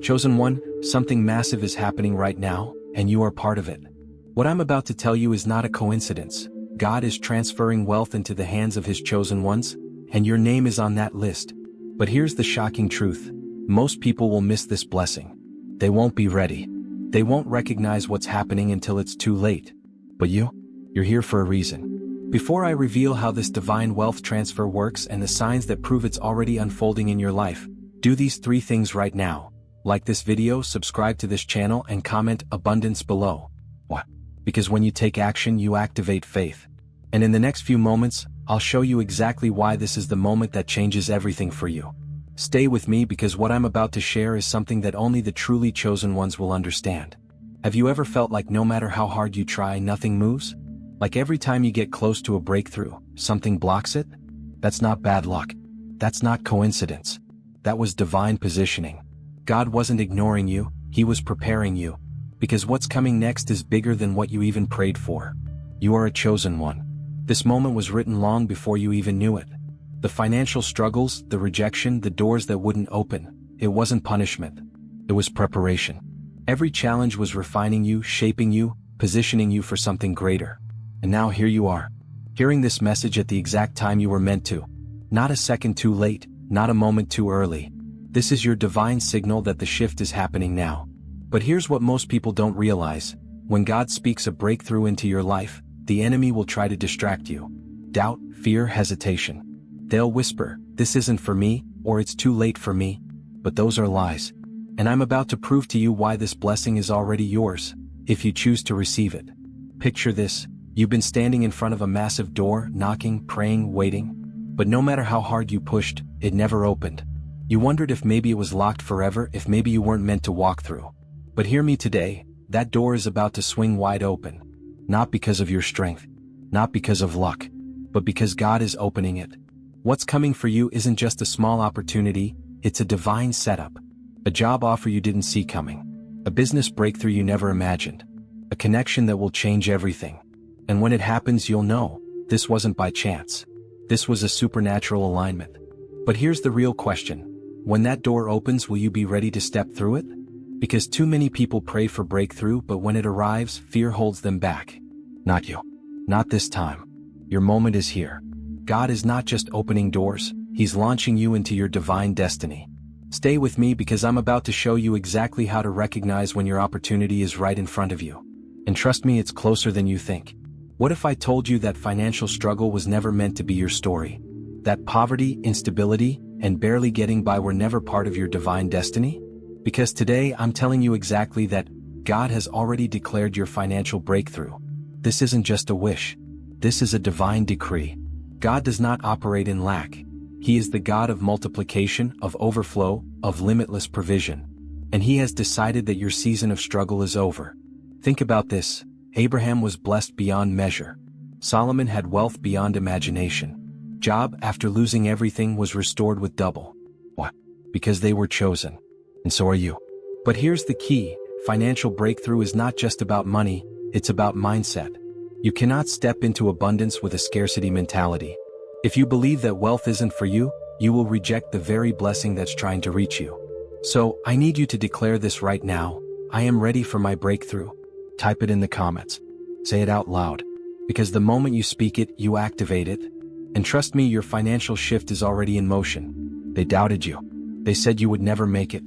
Chosen one, something massive is happening right now, and you are part of it. What I'm about to tell you is not a coincidence. God is transferring wealth into the hands of His chosen ones, and your name is on that list. But here's the shocking truth. Most people will miss this blessing. They won't be ready. They won't recognize what's happening until it's too late. But you're here for a reason. Before I reveal how this divine wealth transfer works and the signs that prove it's already unfolding in your life, do these 3 things right now. Like this video, subscribe to this channel, and comment abundance below. What? Because when you take action, you activate faith. And in the next few moments, I'll show you exactly why this is the moment that changes everything for you. Stay with me, because what I'm about to share is something that only the truly chosen ones will understand. Have you ever felt like no matter how hard you try, nothing moves? Like every time you get close to a breakthrough, something blocks it? That's not bad luck. That's not coincidence. That was divine positioning. God wasn't ignoring you, He was preparing you. Because what's coming next is bigger than what you even prayed for. You are a chosen one. This moment was written long before you even knew it. The financial struggles, the rejection, the doors that wouldn't open, it wasn't punishment. It was preparation. Every challenge was refining you, shaping you, positioning you for something greater. And now here you are, hearing this message at the exact time you were meant to. Not a second too late, not a moment too early. This is your divine signal that the shift is happening now. But here's what most people don't realize. When God speaks a breakthrough into your life, the enemy will try to distract you. Doubt, fear, hesitation. They'll whisper, "This isn't for me," or "It's too late for me." But those are lies. And I'm about to prove to you why this blessing is already yours, if you choose to receive it. Picture this. You've been standing in front of a massive door, knocking, praying, waiting. But no matter how hard you pushed, it never opened. You wondered if maybe it was locked forever, if maybe you weren't meant to walk through. But hear me today, that door is about to swing wide open. Not because of your strength, not because of luck, but because God is opening it. What's coming for you isn't just a small opportunity, it's a divine setup. A job offer you didn't see coming. A business breakthrough you never imagined. A connection that will change everything. And when it happens, you'll know, this wasn't by chance. This was a supernatural alignment. But here's the real question. When that door opens, will you be ready to step through it? Because too many people pray for breakthrough, but when it arrives, fear holds them back. Not you. Not this time. Your moment is here. God is not just opening doors, He's launching you into your divine destiny. Stay with me, because I'm about to show you exactly how to recognize when your opportunity is right in front of you. And trust me, it's closer than you think. What if I told you that financial struggle was never meant to be your story? That poverty, instability, and barely getting by were never part of your divine destiny? Because today I'm telling you exactly that. God has already declared your financial breakthrough. This isn't just a wish. This is a divine decree. God does not operate in lack. He is the God of multiplication, of overflow, of limitless provision. And He has decided that your season of struggle is over. Think about this. Abraham was blessed beyond measure. Solomon had wealth beyond imagination. Job, after losing everything, was restored with double. What? Because they were chosen. And so are you. But here's the key. Financial breakthrough is not just about money, it's about mindset. You cannot step into abundance with a scarcity mentality. If you believe that wealth isn't for you, you will reject the very blessing that's trying to reach you. So, I need you to declare this right now. I am ready for my breakthrough. Type it in the comments. Say it out loud. Because the moment you speak it, you activate it. And trust me, your financial shift is already in motion. They doubted you. They said you would never make it.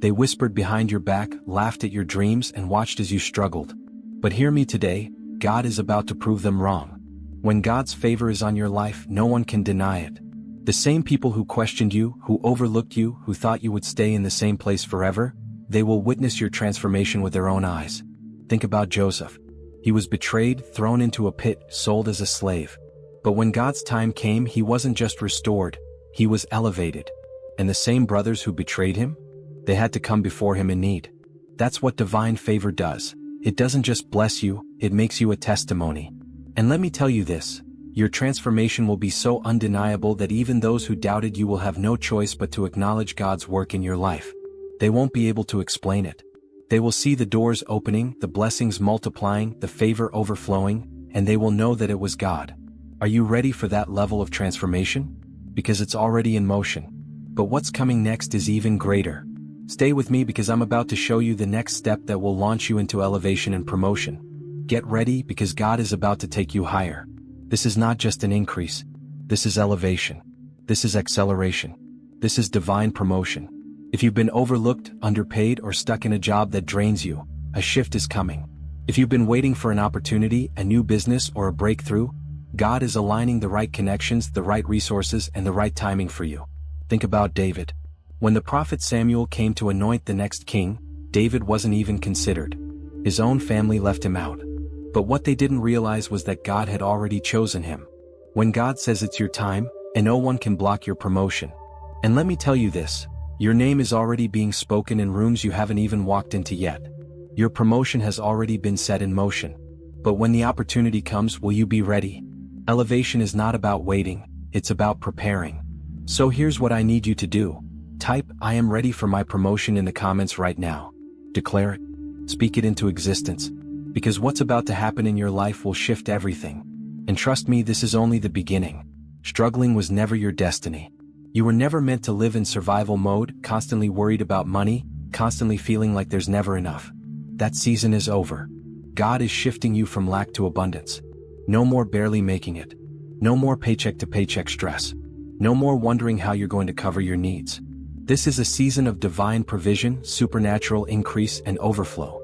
They whispered behind your back, laughed at your dreams, and watched as you struggled. But hear me today, God is about to prove them wrong. When God's favor is on your life, no one can deny it. The same people who questioned you, who overlooked you, who thought you would stay in the same place forever, they will witness your transformation with their own eyes. Think about Joseph. He was betrayed, thrown into a pit, sold as a slave. But when God's time came, he wasn't just restored, he was elevated. And the same brothers who betrayed him? They had to come before him in need. That's what divine favor does. It doesn't just bless you, it makes you a testimony. And let me tell you this, your transformation will be so undeniable that even those who doubted you will have no choice but to acknowledge God's work in your life. They won't be able to explain it. They will see the doors opening, the blessings multiplying, the favor overflowing, and they will know that it was God. Are you ready for that level of transformation? Because it's already in motion. But what's coming next is even greater. Stay with me because I'm about to show you the next step that will launch you into elevation and promotion. Get ready because God is about to take you higher. This is not just an increase. This is elevation. This is acceleration. This is divine promotion. If you've been overlooked, underpaid, or stuck in a job that drains you, a shift is coming. If you've been waiting for an opportunity, a new business, or a breakthrough, God is aligning the right connections, the right resources, and the right timing for you. Think about David. When the prophet Samuel came to anoint the next king, David wasn't even considered. His own family left him out. But what they didn't realize was that God had already chosen him. When God says it's your time, and no one can block your promotion. And let me tell you this, your name is already being spoken in rooms you haven't even walked into yet. Your promotion has already been set in motion. But when the opportunity comes, will you be ready? Elevation is not about waiting, it's about preparing. So here's what I need you to do. Type, "I am ready for my promotion" in the comments right now. Declare it. Speak it into existence. Because what's about to happen in your life will shift everything. And trust me, this is only the beginning. Struggling was never your destiny. You were never meant to live in survival mode, constantly worried about money, constantly feeling like there's never enough. That season is over. God is shifting you from lack to abundance. No more barely making it. No more paycheck to paycheck stress. No more wondering how you're going to cover your needs. This is a season of divine provision, supernatural increase, and overflow.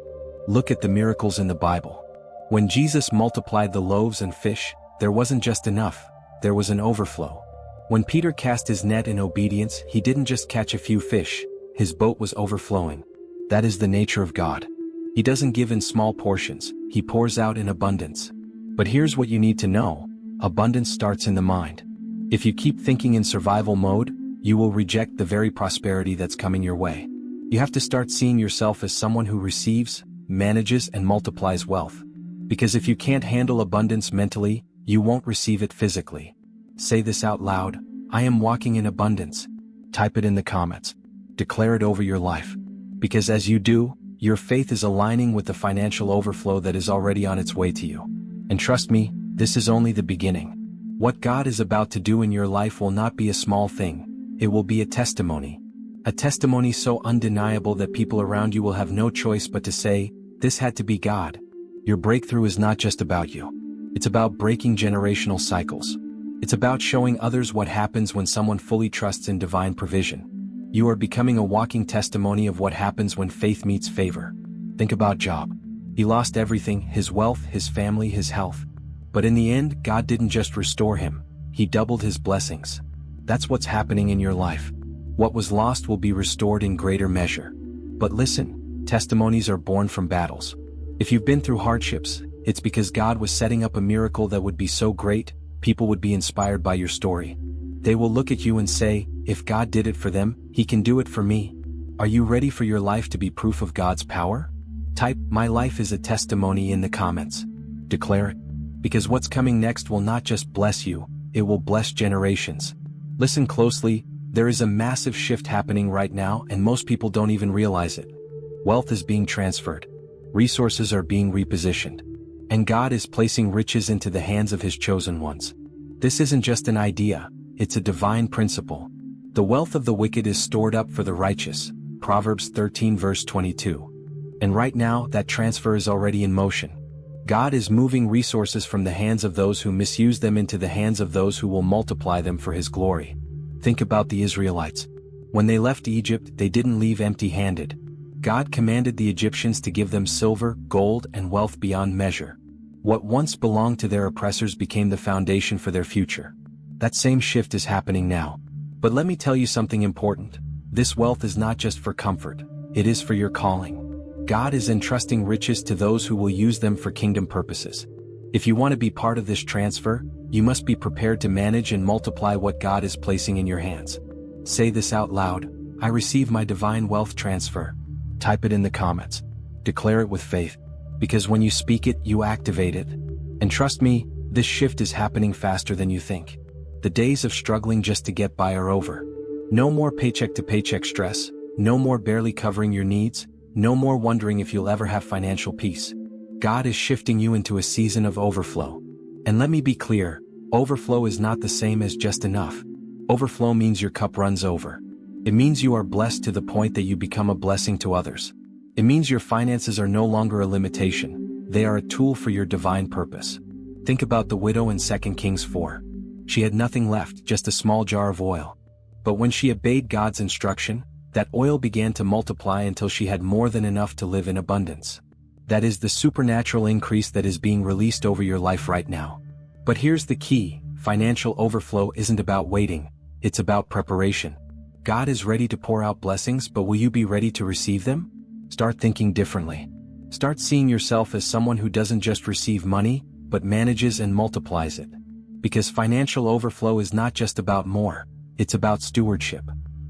Look at the miracles in the Bible. When Jesus multiplied the loaves and fish, there wasn't just enough, there was an overflow. When Peter cast his net in obedience, he didn't just catch a few fish, his boat was overflowing. That is the nature of God. He doesn't give in small portions, he pours out in abundance. But here's what you need to know, abundance starts in the mind. If you keep thinking in survival mode, you will reject the very prosperity that's coming your way. You have to start seeing yourself as someone who receives, manages, and multiplies wealth. Because if you can't handle abundance mentally, you won't receive it physically. Say this out loud, "I am walking in abundance." Type it in the comments. Declare it over your life. Because as you do, your faith is aligning with the financial overflow that is already on its way to you. And trust me, this is only the beginning. What God is about to do in your life will not be a small thing. It will be a testimony. A testimony so undeniable that people around you will have no choice but to say, "This had to be God." Your breakthrough is not just about you. It's about breaking generational cycles. It's about showing others what happens when someone fully trusts in divine provision. You are becoming a walking testimony of what happens when faith meets favor. Think about Job. He lost everything, his wealth, his family, his health. But in the end, God didn't just restore him, he doubled his blessings. That's what's happening in your life. What was lost will be restored in greater measure. But listen, testimonies are born from battles. If you've been through hardships, it's because God was setting up a miracle that would be so great, people would be inspired by your story. They will look at you and say, "If God did it for them, He can do it for me." Are you ready for your life to be proof of God's power? Type, "My life is a testimony" in the comments. Declare it. Because what's coming next will not just bless you, it will bless generations. Listen closely, there is a massive shift happening right now and most people don't even realize it. Wealth is being transferred. Resources are being repositioned. And God is placing riches into the hands of His chosen ones. This isn't just an idea, it's a divine principle. The wealth of the wicked is stored up for the righteous, Proverbs 13 verse 22. And right now, that transfer is already in motion. God is moving resources from the hands of those who misuse them into the hands of those who will multiply them for His glory. Think about the Israelites. When they left Egypt, they didn't leave empty-handed. God commanded the Egyptians to give them silver, gold, and wealth beyond measure. What once belonged to their oppressors became the foundation for their future. That same shift is happening now. But let me tell you something important. This wealth is not just for comfort, it is for your calling. God is entrusting riches to those who will use them for kingdom purposes. If you want to be part of this transfer, you must be prepared to manage and multiply what God is placing in your hands. Say this out loud, "I receive my divine wealth transfer." Type it in the comments. Declare it with faith. Because when you speak it, you activate it. And trust me, this shift is happening faster than you think. The days of struggling just to get by are over. No more paycheck to paycheck stress, no more barely covering your needs, no more wondering if you'll ever have financial peace. God is shifting you into a season of overflow. And let me be clear, overflow is not the same as just enough. Overflow means your cup runs over. It means you are blessed to the point that you become a blessing to others. It means your finances are no longer a limitation, they are a tool for your divine purpose. Think about the widow in 2 Kings 4. She had nothing left, just a small jar of oil. But when she obeyed God's instruction, that oil began to multiply until she had more than enough to live in abundance. That is the supernatural increase that is being released over your life right now. But here's the key: financial overflow isn't about waiting, it's about preparation. God is ready to pour out blessings, but will you be ready to receive them? Start thinking differently. Start seeing yourself as someone who doesn't just receive money, but manages and multiplies it. Because financial overflow is not just about more, it's about stewardship.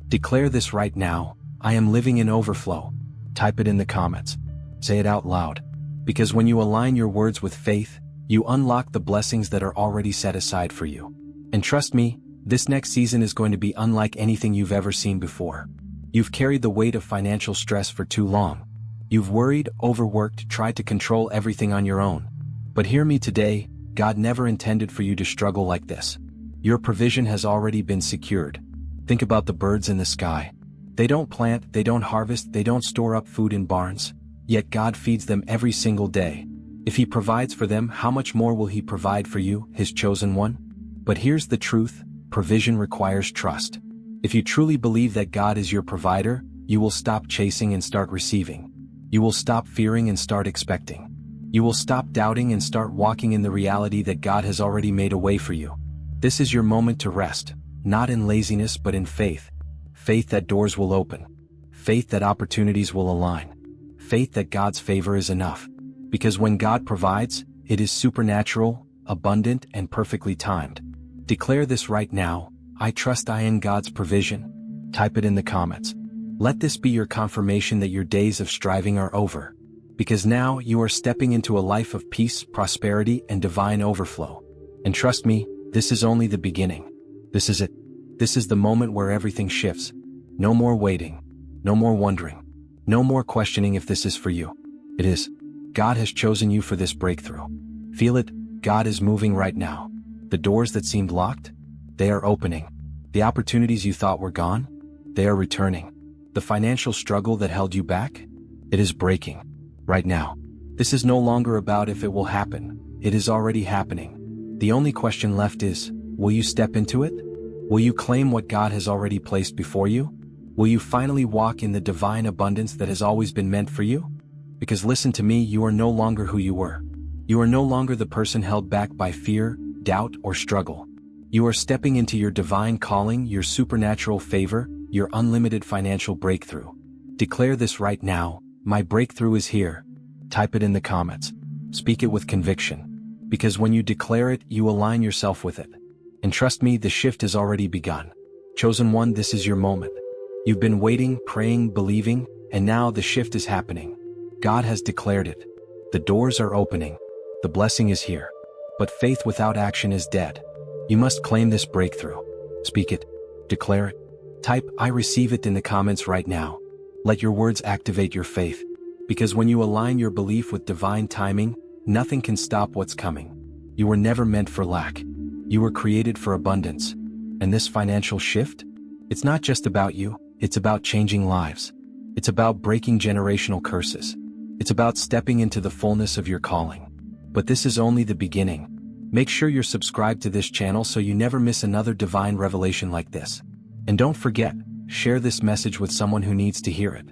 Declare this right now: I am living in overflow. Type it in the comments. Say it out loud. Because when you align your words with faith, you unlock the blessings that are already set aside for you. And trust me, this next season is going to be unlike anything you've ever seen before. You've carried the weight of financial stress for too long. You've worried, overworked, tried to control everything on your own. But hear me today, God never intended for you to struggle like this. Your provision has already been secured. Think about the birds in the sky. They don't plant, they don't harvest, they don't store up food in barns. Yet God feeds them every single day. If He provides for them, how much more will He provide for you, His chosen one? But here's the truth: provision requires trust. If you truly believe that God is your provider, you will stop chasing and start receiving. You will stop fearing and start expecting. You will stop doubting and start walking in the reality that God has already made a way for you. This is your moment to rest, not in laziness but in faith. Faith that doors will open. Faith that opportunities will align. Faith that God's favor is enough. Because when God provides, it is supernatural, abundant, and perfectly timed. Declare this right now: I trust I am God's provision. Type it in the comments. Let this be your confirmation that your days of striving are over. Because now you are stepping into a life of peace, prosperity, and divine overflow. And trust me, this is only the beginning. This is it. This is the moment where everything shifts. No more waiting. No more wondering. No more questioning if this is for you. It is. God has chosen you for this breakthrough. Feel it. God is moving right now. The doors that seemed locked, they are opening. The opportunities you thought were gone, they are returning. The financial struggle that held you back, it is breaking. Right now. This is no longer about if it will happen. It is already happening. The only question left is, will you step into it? Will you claim what God has already placed before you? Will you finally walk in the divine abundance that has always been meant for you? Because listen to me, you are no longer who you were. You are no longer the person held back by fear, doubt, or struggle. You are stepping into your divine calling, your supernatural favor, your unlimited financial breakthrough. Declare this right now: my breakthrough is here. Type it in the comments. Speak it with conviction. Because when you declare it, you align yourself with it. And trust me, the shift has already begun. Chosen one, this is your moment. You've been waiting, praying, believing, and now the shift is happening. God has declared it. The doors are opening. The blessing is here. But faith without action is dead. You must claim this breakthrough. Speak it. Declare it. Type "I receive it" in the comments right now. Let your words activate your faith. Because when you align your belief with divine timing, nothing can stop what's coming. You were never meant for lack. You were created for abundance. And this financial shift? It's not just about you, it's about changing lives. It's about breaking generational curses. It's about stepping into the fullness of your calling. But this is only the beginning. Make sure you're subscribed to this channel so you never miss another divine revelation like this. And don't forget, share this message with someone who needs to hear it.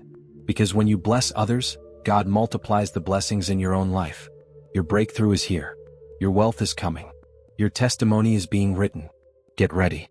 Because when you bless others, God multiplies the blessings in your own life. Your breakthrough is here. Your wealth is coming. Your testimony is being written. Get ready.